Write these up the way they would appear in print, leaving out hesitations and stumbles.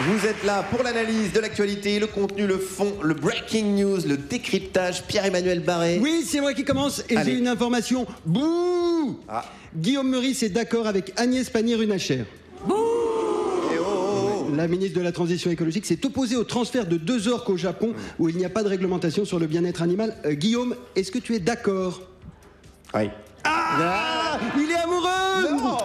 Vous êtes là pour l'analyse de l'actualité, le contenu, le fond, le breaking news, le décryptage. Pierre-Emmanuel Barré. Oui, c'est moi qui commence et j'ai une information. Bouh Guillaume Meurice est d'accord avec Agnès Pannier-Runacher. La ministre de la Transition écologique s'est opposée au transfert de 2 orques au Japon où il n'y a pas de réglementation sur le bien-être animal. Guillaume, est-ce que tu es d'accord? Oui. Il est amoureux. Non.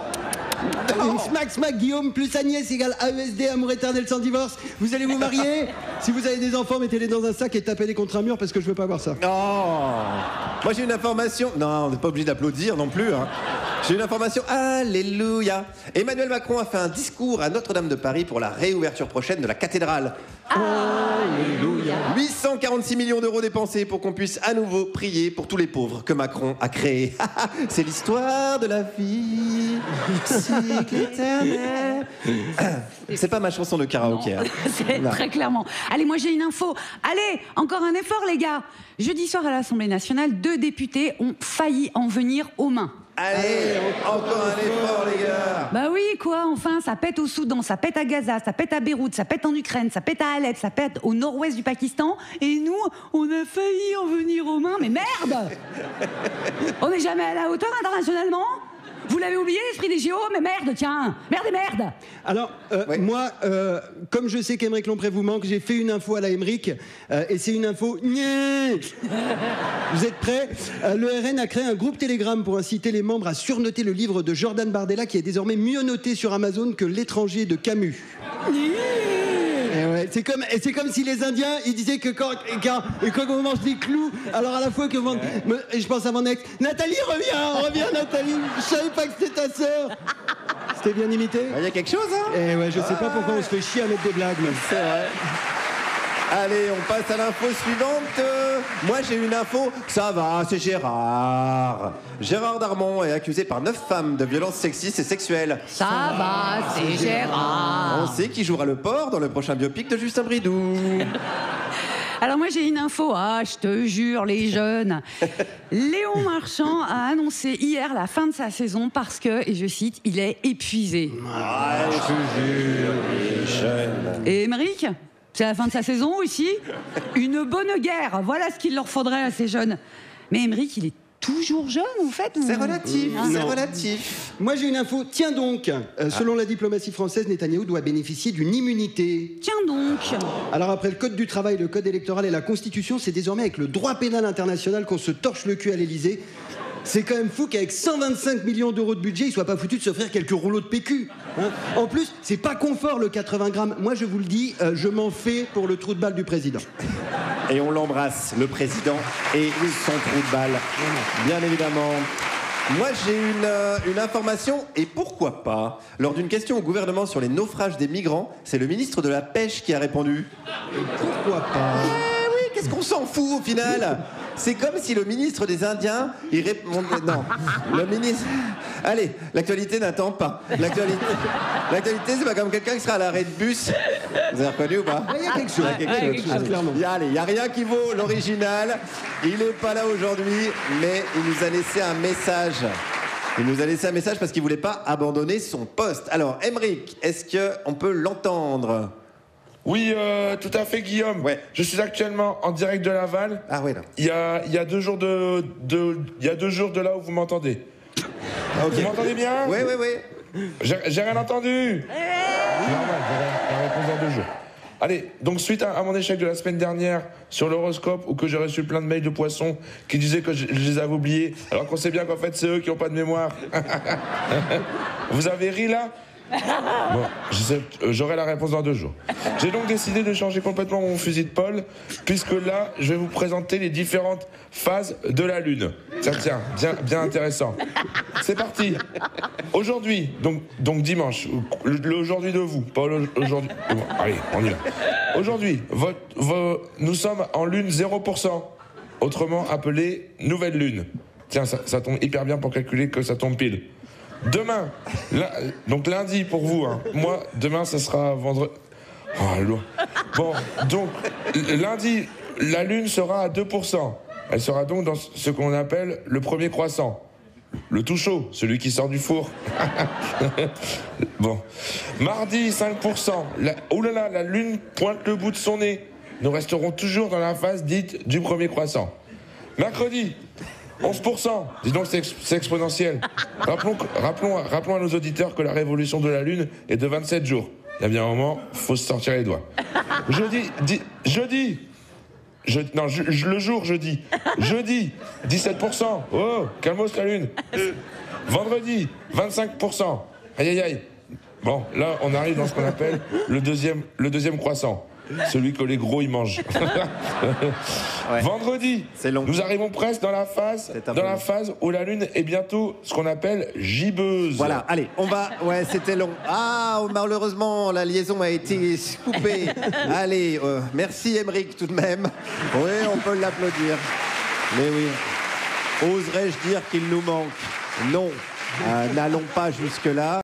Une smack Guillaume plus Agnès égale AESD, amour éternel sans divorce. Vous allez vous marier? Si vous avez des enfants, mettez-les dans un sac et tapez-les contre un mur parce que je veux pas voir ça. Moi j'ai une information. Non, on n'est pas obligé d'applaudir non plus. J'ai une information. Alléluia. Emmanuel Macron a fait un discours à Notre-Dame de Paris pour la réouverture prochaine de la cathédrale. Alléluia. 846 millions d'euros dépensés pour qu'on puisse à nouveau prier pour tous les pauvres que Macron a créés. C'est l'histoire de la vie. Cycle éternel. C'est pas ma chanson de karaoké. C'est très clairement. Allez, moi j'ai une info. Allez, encore un effort les gars. Jeudi soir à l'Assemblée nationale, 2 députés ont failli en venir aux mains. Allez, encore un effort les gars. Bah oui, quoi, enfin, ça pète au Soudan, ça pète à Gaza, ça pète à Beyrouth, ça pète en Ukraine, ça pète à Alep, ça pète au nord-ouest du Pakistan. Et nous, on a failli en venir aux mains. Mais merde! On n'est jamais à la hauteur internationalement? Vous l'avez oublié, l'esprit des JO? Mais merde, tiens! Merde et merde! Alors, moi, comme je sais qu'Aymeric Lompré vous manque, j'ai fait une info à la Aymeric, et c'est une info... Vous êtes prêts? Le RN a créé un groupe Telegram pour inciter les membres à surnoter le livre de Jordan Bardella, qui est désormais mieux noté sur Amazon que L'étranger de Camus. Et ouais, c'est comme si les Indiens, ils disaient que quand on mange des clous, alors à la fois que je pense à mon ex, Nathalie, reviens Nathalie, je savais pas que c'était ta sœur. C'était bien imité? Il y a quelque chose, Eh ouais, je sais pas pourquoi on se fait chier à mettre des blagues, mais... C'est vrai. Allez, on passe à l'info suivante. Moi, j'ai une info. Ça va, c'est Gérard. Gérard Darmon est accusé par 9 femmes de violences sexistes et sexuelles. Ça va, c'est Gérard. On sait qui jouera le porc dans le prochain biopic de Justin Bridou. Alors moi j'ai une info, je te jure les jeunes. Léon Marchand a annoncé hier la fin de sa saison parce que, et je cite, il est épuisé. Je te jure, les jeunes. Et Aymeric, c'est la fin de sa saison aussi. Une bonne guerre, voilà ce qu'il leur faudrait à ces jeunes. Mais Aymeric, il est toujours jeune en fait. C'est relatif, c'est relatif. Moi j'ai une info, tiens donc, selon la diplomatie française, Netanyahou doit bénéficier d'une immunité. Tiens donc. Alors après le code du travail, le code électoral et la constitution, c'est désormais avec le droit pénal international qu'on se torche le cul à l'Elysée. C'est quand même fou qu'avec 125 millions d'euros de budget, il soit pas foutu de s'offrir quelques rouleaux de PQ. En plus, c'est pas confort le 80 grammes. Moi je vous le dis, je m'en fais pour le trou de balle du président. Et on l'embrasse, le président et son trou de balle, bien évidemment. Moi, j'ai une information, et pourquoi pas? Lors d'une question au gouvernement sur les naufrages des migrants, c'est le ministre de la Pêche qui a répondu. Et pourquoi pas? Oui, qu'est-ce qu'on s'en fout au final? C'est comme si le ministre des Indiens, il répondait... Non, le ministre... Allez, l'actualité n'attend pas. L'actualité, c'est pas comme quelqu'un qui sera à l'arrêt de bus. Vous avez reconnu ou pas? Il y a quelque chose, clairement. Il n'y a rien qui vaut l'original. Il n'est pas là aujourd'hui, mais il nous a laissé un message. Il nous a laissé un message parce qu'il ne voulait pas abandonner son poste. Alors, Aymeric, est-ce qu'on peut l'entendre? Oui, tout à fait, Guillaume. Ouais. Je suis actuellement en direct de Laval. Ah oui, là. Il y a 2 jours il y a 2 jours de là où vous m'entendez. Okay. Vous m'entendez bien? Oui. J'ai rien entendu. Normal, j'ai la réponse dans 2 jours. Allez, donc suite à mon échec de la semaine dernière sur l'horoscope, où que j'ai reçu plein de mails de poissons qui disaient que je les avais oubliés, alors qu'on sait bien qu'en fait c'est eux qui n'ont pas de mémoire. Vous avez ri là? Bon, j'aurai la réponse dans 2 jours. J'ai donc décidé de changer complètement mon fusil de Paul, puisque là, je vais vous présenter les différentes phases de la Lune. Ça tient, bien intéressant. C'est parti. Aujourd'hui, donc dimanche, l'aujourd'hui de vous, pas aujourd'hui. Bon, allez, on y va. Aujourd'hui, nous sommes en Lune 0%, autrement appelée nouvelle Lune. Tiens, ça tombe hyper bien pour calculer que ça tombe pile. Demain, donc lundi pour vous, moi demain ça sera vendredi. Oh, loin. Bon, donc lundi, la Lune sera à 2%. Elle sera donc dans ce qu'on appelle le premier croissant. Le tout chaud, celui qui sort du four. Bon. Mardi, 5%. Oh là là, la lune pointe le bout de son nez. Nous resterons toujours dans la phase dite du premier croissant. Mercredi, 11%. Dis donc, c'est exponentiel. Rappelons à nos auditeurs que la révolution de la lune est de 27 jours. Il y a bien un moment, faut se sortir les doigts. Jeudi, Jeudi, 17%. Oh, calmos la lune. Vendredi, 25%. Aïe, aïe, aïe. Bon, là, on arrive dans ce qu'on appelle le deuxième croissant. Celui que les gros, ils mangent. Ouais. Vendredi, nous arrivons presque dans la phase où la lune est bientôt ce qu'on appelle gibbeuse. Voilà, allez, on va... Ouais, c'était long. Ah, malheureusement, la liaison a été coupée. Allez, merci Aymeric tout de même. Oui, on peut l'applaudir. Mais oui. Oserais-je dire qu'il nous manque? Non, n'allons pas jusque-là.